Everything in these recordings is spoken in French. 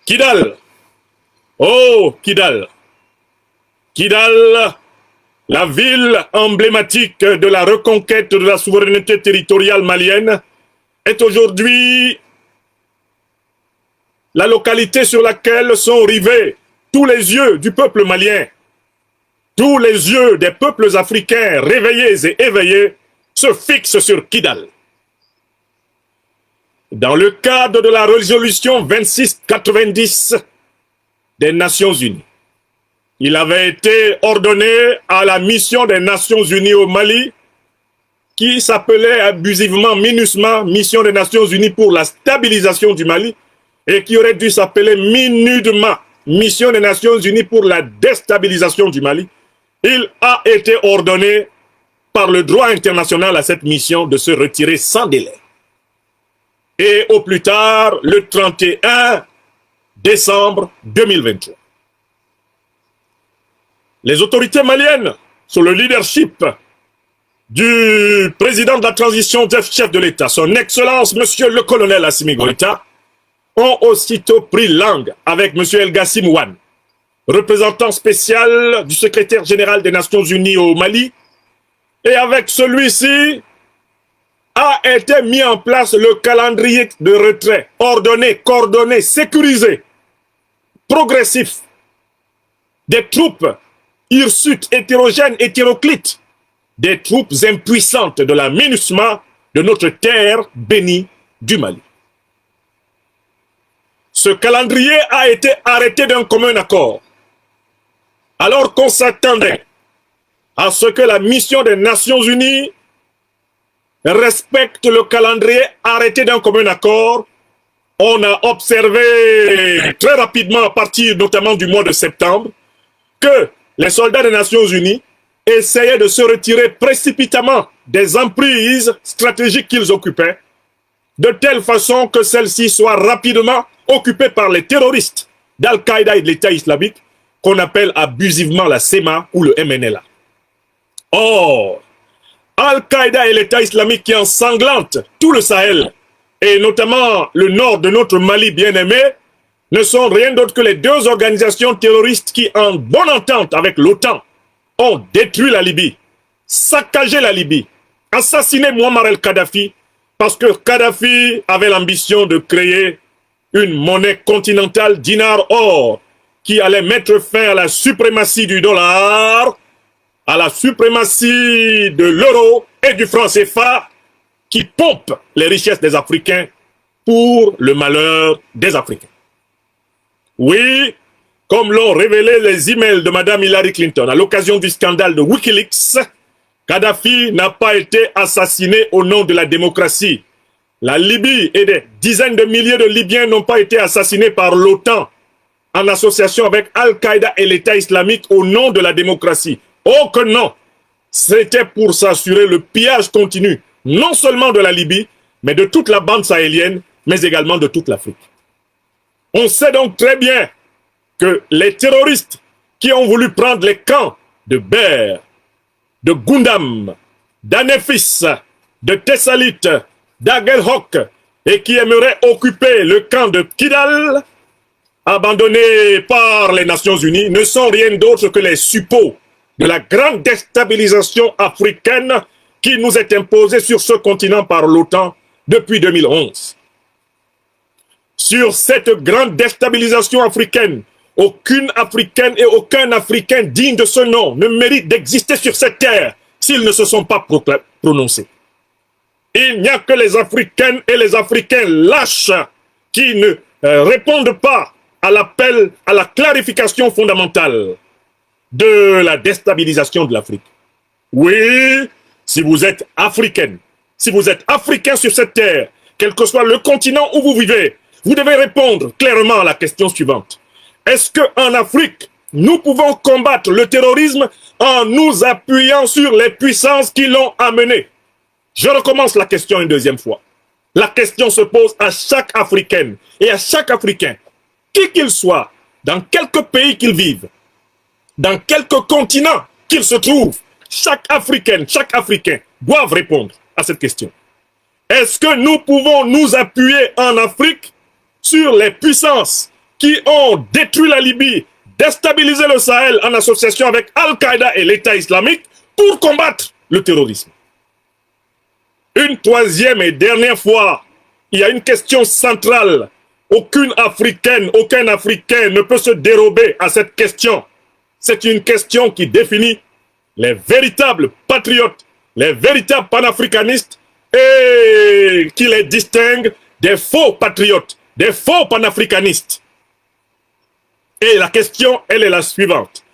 Kidal, oh Kidal, Kidal, la ville emblématique de la reconquête de la souveraineté territoriale malienne, est aujourd'hui la localité sur laquelle sont rivés tous les yeux du peuple malien. Tous les yeux des peuples africains réveillés et éveillés se fixent sur Kidal. Dans le cadre de la résolution 2690 des Nations Unies, il avait été ordonné à la mission des Nations Unies au Mali, qui s'appelait abusivement MINUSMA, Mission des Nations Unies pour la stabilisation du Mali, et qui aurait dû s'appeler MINUDMA, Mission des Nations Unies pour la déstabilisation du Mali. Il a été ordonné par le droit international à cette mission de se retirer sans délai. Et au plus tard, le 31 décembre 2023. Les autorités maliennes, sous le leadership du président de la transition, chef de l'État, son Excellence, Monsieur le colonel Assimi Goïta, ont aussitôt pris langue avec Monsieur El Gassim Ouane, représentant spécial du secrétaire général des Nations Unies au Mali, et avec celui-ci a été mis en place le calendrier de retrait, ordonné, coordonné, sécurisé, progressif, des troupes hirsutes, hétérogènes, hétéroclites, des troupes impuissantes de la MINUSMA de notre terre bénie du Mali. Ce calendrier a été arrêté d'un commun accord, alors qu'on s'attendait à ce que la mission des Nations Unies respecte le calendrier arrêté d'un commun accord. On a observé très rapidement, à partir notamment du mois de septembre, que les soldats des Nations Unies essayaient de se retirer précipitamment des emprises stratégiques qu'ils occupaient, de telle façon que celles-ci soient rapidement occupées par les terroristes d'Al-Qaïda et de l'État islamique, qu'on appelle abusivement la SEMA ou le MNLA. Or, Al-Qaïda et l'État islamique qui ensanglantent tout le Sahel, et notamment le nord de notre Mali bien-aimé, ne sont rien d'autre que les deux organisations terroristes qui, en bonne entente avec l'OTAN, ont détruit la Libye, saccagé la Libye, assassiné Muammar el-Kadhafi, parce que Kadhafi avait l'ambition de créer une monnaie continentale dinar-or qui allait mettre fin à la suprématie du dollar, à la suprématie de l'euro et du franc CFA qui pompe les richesses des Africains pour le malheur des Africains. Oui, comme l'ont révélé les emails de Mme Hillary Clinton à l'occasion du scandale de Wikileaks, Kadhafi n'a pas été assassiné au nom de la démocratie. La Libye et des dizaines de milliers de Libyens n'ont pas été assassinés par l'OTAN en association avec Al-Qaïda et l'État islamique au nom de la démocratie. Oh que non! C'était pour s'assurer le pillage continu, non seulement de la Libye, mais de toute la bande sahélienne, mais également de toute l'Afrique. On sait donc très bien que les terroristes qui ont voulu prendre les camps de Ber, de Gundam, d'Anefis, de Thessalite, d'Agelhok et qui aimeraient occuper le camp de Kidal, abandonné par les Nations Unies, ne sont rien d'autre que les suppôts de la grande déstabilisation africaine qui nous est imposée sur ce continent par l'OTAN depuis 2011. Sur cette grande déstabilisation africaine, aucune Africaine et aucun Africain digne de ce nom ne mérite d'exister sur cette terre s'ils ne se sont pas prononcés. Il n'y a que les Africaines et les Africains lâches qui ne répondent pas à l'appel à la clarification fondamentale de la déstabilisation de l'Afrique. Oui, si vous êtes africaine, si vous êtes africain sur cette terre, quel que soit le continent où vous vivez, vous devez répondre clairement à la question suivante. Est-ce qu'en Afrique, nous pouvons combattre le terrorisme en nous appuyant sur les puissances qui l'ont amené? Je recommence la question une deuxième fois. La question se pose à chaque Africaine et à chaque Africain, qui qu'il soit, dans quelque pays qu'il vive, dans quelque continent qu'il se trouve, chaque Africaine, chaque Africain doivent répondre à cette question. Est-ce que nous pouvons nous appuyer en Afrique sur les puissances qui ont détruit la Libye, déstabilisé le Sahel en association avec Al-Qaïda et l'État islamique pour combattre le terrorisme. Une troisième et dernière fois, il y a une question centrale. Aucune Africaine, aucun Africain ne peut se dérober à cette question. C'est une question qui définit les véritables patriotes, les véritables panafricanistes et qui les distingue des faux patriotes, des faux panafricanistes. Et la question, elle est la suivante.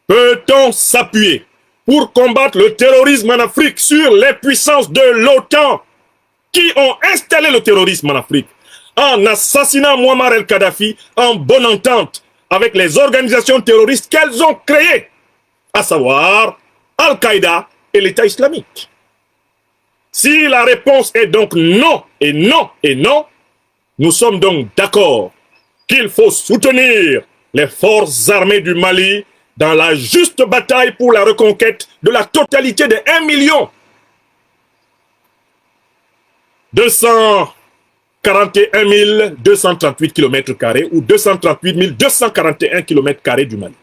Peut-on s'appuyer pour combattre le terrorisme en Afrique sur les puissances de l'OTAN qui ont installé le terrorisme en Afrique en assassinant Muammar el-Kadhafi en bonne entente avec les organisations terroristes qu'elles ont créées, à savoir Al-Qaïda et l'État islamique? Si la réponse est donc non, et non, et non, nous sommes donc d'accord qu'il faut soutenir les forces armées du Mali dans la juste bataille pour la reconquête de la totalité des 1 241 238 km² ou 238 241 km² du Mali.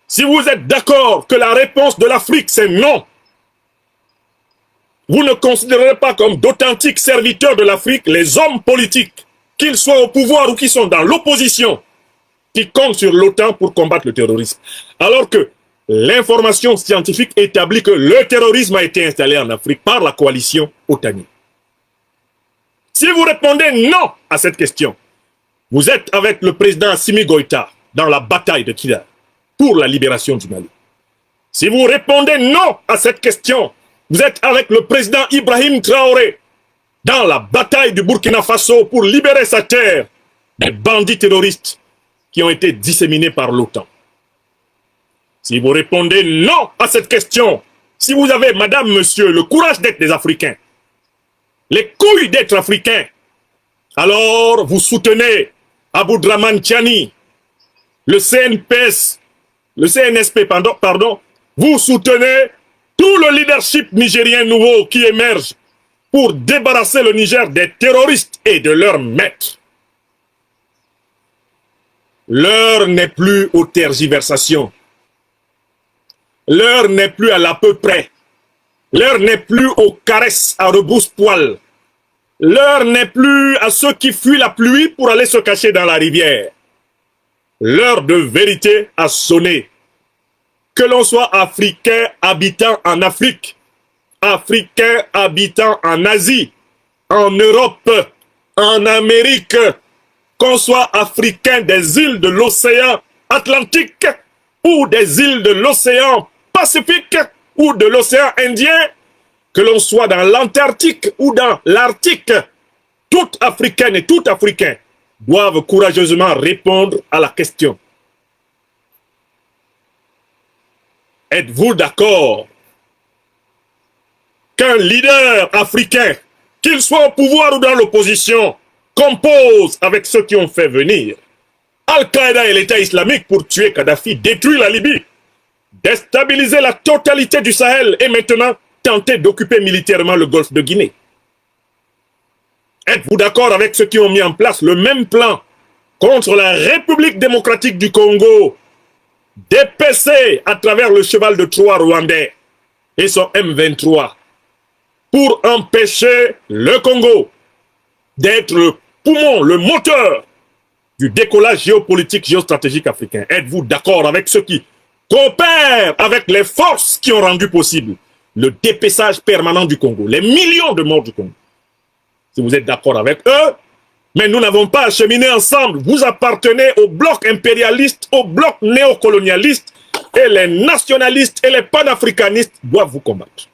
Si vous êtes d'accord que la réponse de l'Afrique c'est non, vous ne considérez pas comme d'authentiques serviteurs de l'Afrique les hommes politiques, qu'ils soient au pouvoir ou qui sont dans l'opposition, qui comptent sur l'OTAN pour combattre le terrorisme. Alors que l'information scientifique établit que le terrorisme a été installé en Afrique par la coalition otanienne. Si vous répondez non à cette question, vous êtes avec le président Assimi Goïta dans la bataille de Kidal pour la libération du Mali. Si vous répondez non à cette question, vous êtes avec le président Ibrahim Traoré dans la bataille du Burkina Faso pour libérer sa terre des bandits terroristes qui ont été disséminés par l'OTAN. Si vous répondez non à cette question, si vous avez, madame, monsieur, le courage d'être des Africains, les couilles d'être Africains, alors vous soutenez Aboudraman Tiani, le CNSP, vous soutenez tout le leadership nigérien nouveau qui émerge pour débarrasser le Niger des terroristes et de leurs maîtres. L'heure n'est plus aux tergiversations. L'heure n'est plus à l'à peu près. L'heure n'est plus aux caresses à rebrousse-poil. L'heure n'est plus à ceux qui fuient la pluie pour aller se cacher dans la rivière. L'heure de vérité a sonné. Que l'on soit africain habitant en Afrique, africain habitant en Asie, en Europe, en Amérique, qu'on soit africain des îles de l'océan Atlantique ou des îles de l'océan Pacifique ou de l'océan Indien, que l'on soit dans l'Antarctique ou dans l'Arctique, toute Africaine et tout Africain doivent courageusement répondre à la question. Êtes-vous d'accord qu'un leader africain, qu'il soit au pouvoir ou dans l'opposition, compose avec ceux qui ont fait venir Al-Qaïda et l'État islamique pour tuer Kadhafi, détruire la Libye, déstabiliser la totalité du Sahel et maintenant tenter d'occuper militairement le golfe de Guinée? Êtes-vous d'accord avec ceux qui ont mis en place le même plan contre la République démocratique du Congo, DPC à travers le cheval de Troie rwandais et son M23 pour empêcher le Congo d'être le poumon, le moteur du décollage géopolitique, géostratégique africain? Êtes-vous d'accord avec ceux qui coopèrent avec les forces qui ont rendu possible le dépeçage permanent du Congo, les millions de morts du Congo? Si vous êtes d'accord avec eux, mais nous n'avons pas acheminé ensemble. Vous appartenez au bloc impérialiste, au bloc néocolonialiste, et les nationalistes et les panafricanistes doivent vous combattre.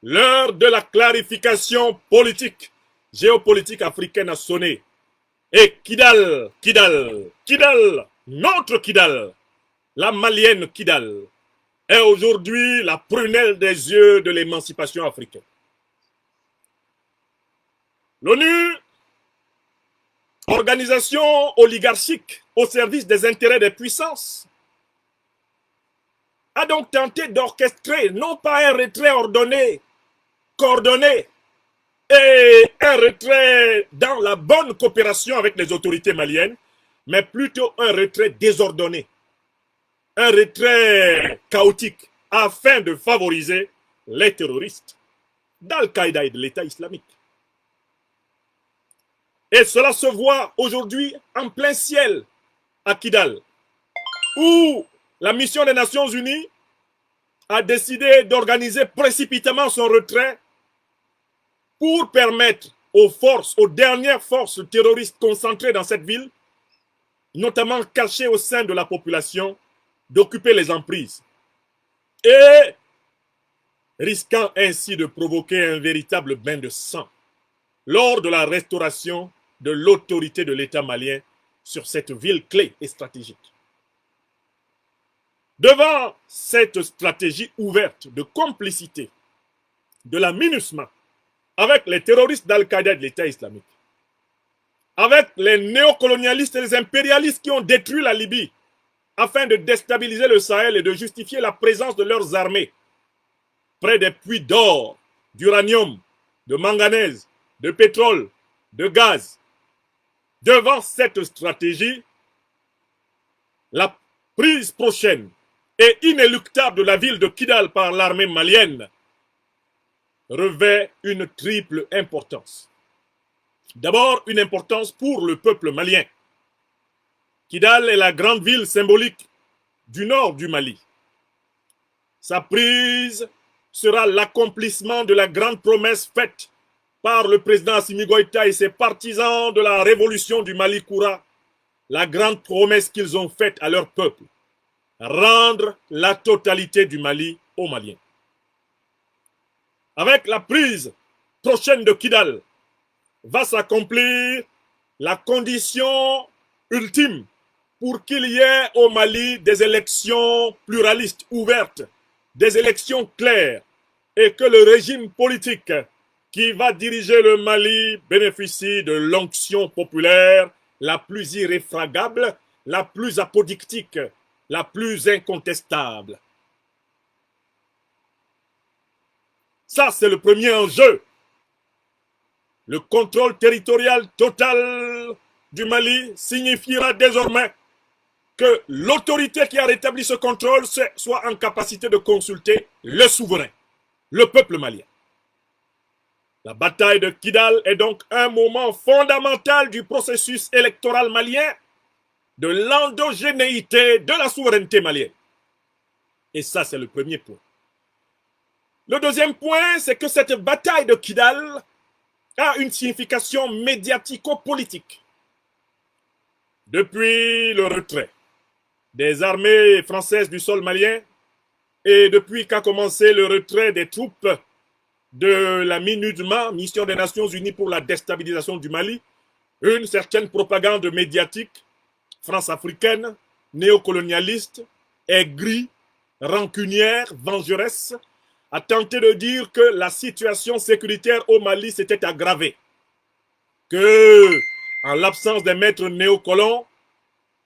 L'heure de la clarification politique, géopolitique africaine a sonné. Et Kidal, notre Kidal, la malienne Kidal, est aujourd'hui la prunelle des yeux de l'émancipation africaine. L'ONU, organisation oligarchique au service des intérêts des puissances, a donc tenté d'orchestrer non pas un retrait ordonné, coordonné et un retrait dans la bonne coopération avec les autorités maliennes, mais plutôt un retrait désordonné, un retrait chaotique, afin de favoriser les terroristes d'Al-Qaïda et de l'État islamique. Et cela se voit aujourd'hui en plein ciel à Kidal, où la mission des Nations Unies a décidé d'organiser précipitamment son retrait pour permettre aux forces, aux dernières forces terroristes concentrées dans cette ville, notamment cachées au sein de la population, d'occuper les emprises. Et risquant ainsi de provoquer un véritable bain de sang lors de la restauration de l'autorité de l'État malien sur cette ville clé et stratégique. Devant cette stratégie ouverte de complicité de la MINUSMA avec les terroristes d'Al-Qaïda et de l'État islamique, avec les néocolonialistes et les impérialistes qui ont détruit la Libye afin de déstabiliser le Sahel et de justifier la présence de leurs armées près des puits d'or, d'uranium, de manganèse, de pétrole, de gaz. Devant cette stratégie, la prise prochaine et inéluctable de la ville de Kidal par l'armée malienne revêt une triple importance. D'abord, une importance pour le peuple malien. Kidal est la grande ville symbolique du nord du Mali. Sa prise sera l'accomplissement de la grande promesse faite par le président Assimi Goïta et ses partisans de la révolution du Mali Koura, la grande promesse qu'ils ont faite à leur peuple, rendre la totalité du Mali aux Maliens. Avec la prise prochaine de Kidal, va s'accomplir la condition ultime pour qu'il y ait au Mali des élections pluralistes, ouvertes, des élections claires, et que le régime politique qui va diriger le Mali bénéficie de l'onction populaire la plus irréfragable, la plus apodictique, la plus incontestable. Ça, c'est le premier enjeu. Le contrôle territorial total du Mali signifiera désormais que l'autorité qui a rétabli ce contrôle soit en capacité de consulter le souverain, le peuple malien. La bataille de Kidal est donc un moment fondamental du processus électoral malien, de l'endogénéité de la souveraineté malienne. Et ça, c'est le premier point. Le deuxième point, c'est que cette bataille de Kidal a une signification médiatico-politique. Depuis le retrait des armées françaises du sol malien et depuis qu'a commencé le retrait des troupes de la MINUSMA, Mission des Nations Unies pour la déstabilisation du Mali, une certaine propagande médiatique france-africaine, néocolonialiste, aigrie, rancunière, vengeresse, a tenté de dire que la situation sécuritaire au Mali s'était aggravée, que, en l'absence des maîtres néocolons,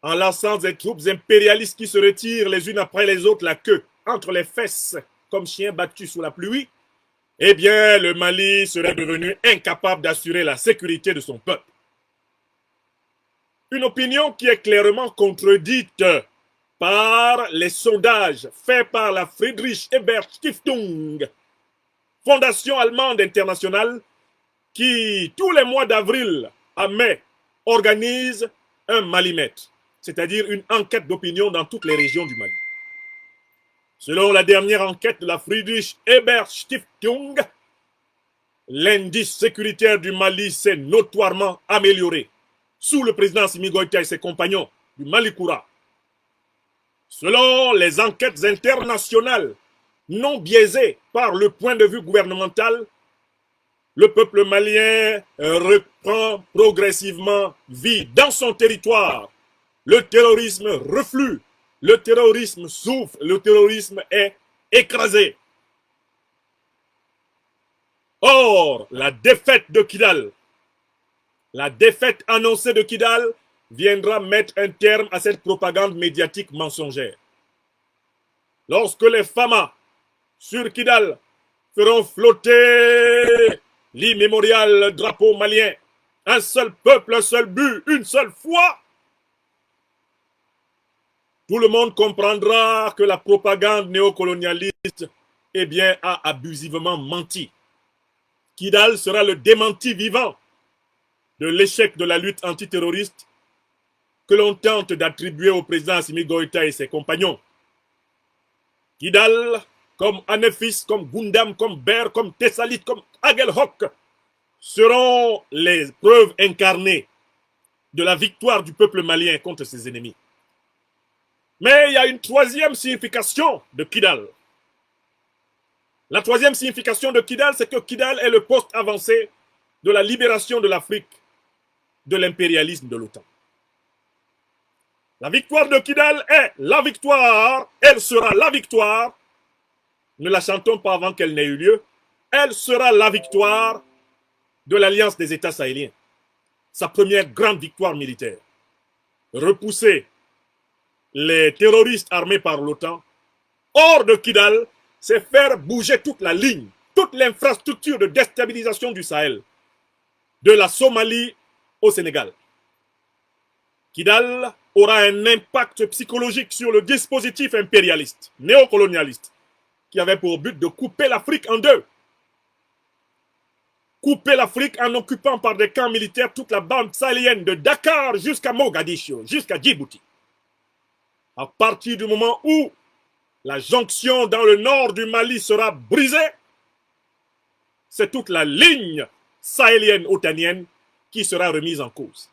en l'absence des troupes impérialistes qui se retirent les unes après les autres la queue entre les fesses comme chiens battus sous la pluie, eh bien, le Mali serait devenu incapable d'assurer la sécurité de son peuple. Une opinion qui est clairement contredite par les sondages faits par la Friedrich Ebert Stiftung, fondation allemande internationale, qui, tous les mois d'avril à mai, organise un Malimètre, c'est-à-dire une enquête d'opinion dans toutes les régions du Mali. Selon la dernière enquête de la Friedrich Ebert Stiftung, l'indice sécuritaire du Mali s'est notoirement amélioré sous le président Assimi Goïta et ses compagnons du Mali Koura. Selon les enquêtes internationales non biaisées par le point de vue gouvernemental, le peuple malien reprend progressivement vie dans son territoire. Le terrorisme reflue, le terrorisme souffre, le terrorisme est écrasé. Or, la défaite de Kidal, la défaite annoncée de Kidal viendra mettre un terme à cette propagande médiatique mensongère. Lorsque les FAMA sur Kidal feront flotter l'immémorial drapeau malien. Un seul peuple, un seul but, une seule foi. Tout le monde comprendra que la propagande néocolonialiste a abusivement menti. Kidal sera le démenti vivant de l'échec de la lutte antiterroriste que l'on tente d'attribuer au président Assimi Goïta et ses compagnons. Kidal, comme Anefis, comme Gundam, comme Ber, comme Thessalit, comme Agelhok, seront les preuves incarnées de la victoire du peuple malien contre ses ennemis. Mais il y a une troisième signification de Kidal. La troisième signification de Kidal, c'est que Kidal est le poste avancé de la libération de l'Afrique de l'impérialisme de l'OTAN. La victoire de Kidal est la victoire, elle sera la victoire. Ne la chantons pas avant qu'elle n'ait eu lieu. Elle sera la victoire de l'Alliance des États sahéliens. Sa première grande victoire militaire. Repousser les terroristes armés par l'OTAN hors de Kidal, c'est faire bouger toute la ligne, toute l'infrastructure de déstabilisation du Sahel, de la Somalie au Sénégal. Kidal aura un impact psychologique sur le dispositif impérialiste, néocolonialiste, qui avait pour but de couper l'Afrique en deux. Couper l'Afrique en occupant par des camps militaires toute la bande sahélienne de Dakar jusqu'à Mogadiscio, jusqu'à Djibouti. À partir du moment où la jonction dans le nord du Mali sera brisée, c'est toute la ligne sahélienne otanienne qui sera remise en cause.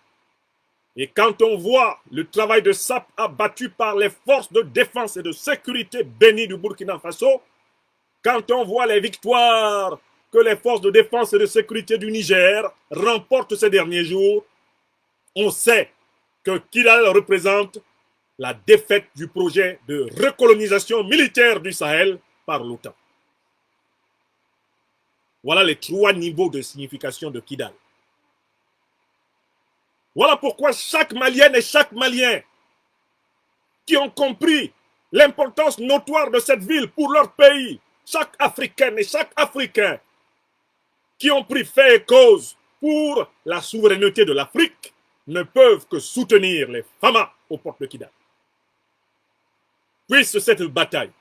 Et quand on voit le travail de SAP abattu par les forces de défense et de sécurité bénies du Burkina Faso, quand on voit les victoires que les forces de défense et de sécurité du Niger remportent ces derniers jours, on sait que Kidal représente la défaite du projet de recolonisation militaire du Sahel par l'OTAN. Voilà les trois niveaux de signification de Kidal. Voilà pourquoi chaque Malienne et chaque Malien qui ont compris l'importance notoire de cette ville pour leur pays, chaque Africaine et chaque Africain qui ont pris fait et cause pour la souveraineté de l'Afrique ne peuvent que soutenir les Fama aux portes de Kidal. Puisse cette bataille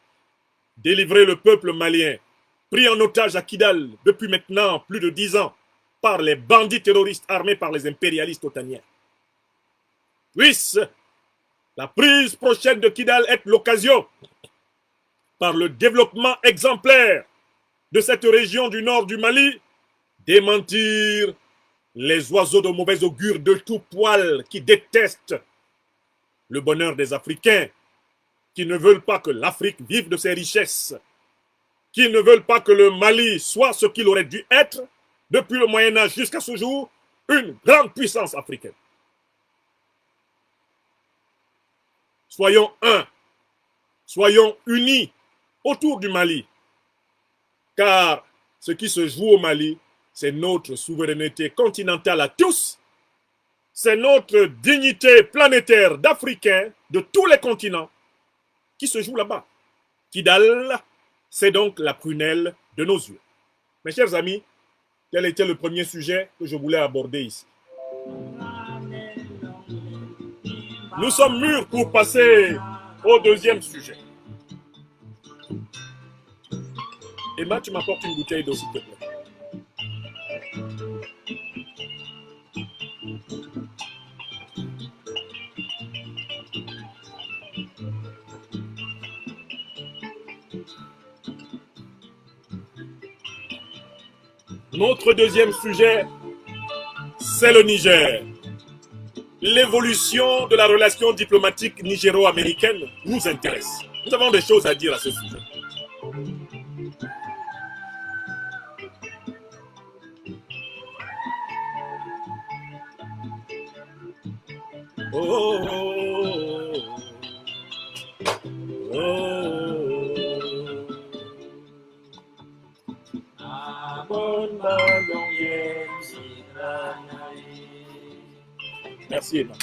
délivrer le peuple malien pris en otage à Kidal depuis maintenant plus de 10 ans par les bandits terroristes armés par les impérialistes otaniens. Puisse la prise prochaine de Kidal être l'occasion, par le développement exemplaire de cette région du nord du Mali, démentir les oiseaux de mauvais augure de tout poil qui détestent le bonheur des Africains, qui ne veulent pas que l'Afrique vive de ses richesses, qui ne veulent pas que le Mali soit ce qu'il aurait dû être depuis le Moyen-Âge jusqu'à ce jour, une grande puissance africaine. Soyons un, soyons unis autour du Mali, car ce qui se joue au Mali, c'est notre souveraineté continentale à tous, c'est notre dignité planétaire d'Africains de tous les continents qui se joue là-bas. Kidal, c'est donc la prunelle de nos yeux. Mes chers amis, quel était le premier sujet que je voulais aborder ici? Nous sommes mûrs pour passer au deuxième sujet. Emma, tu m'apportes une bouteille d'eau, s'il te plaît. Notre deuxième sujet, c'est le Niger. L'évolution de la relation diplomatique nigéro-américaine nous intéresse. Nous avons des choses à dire à ce sujet. Oh, oh, oh, oh. Merci, Emma.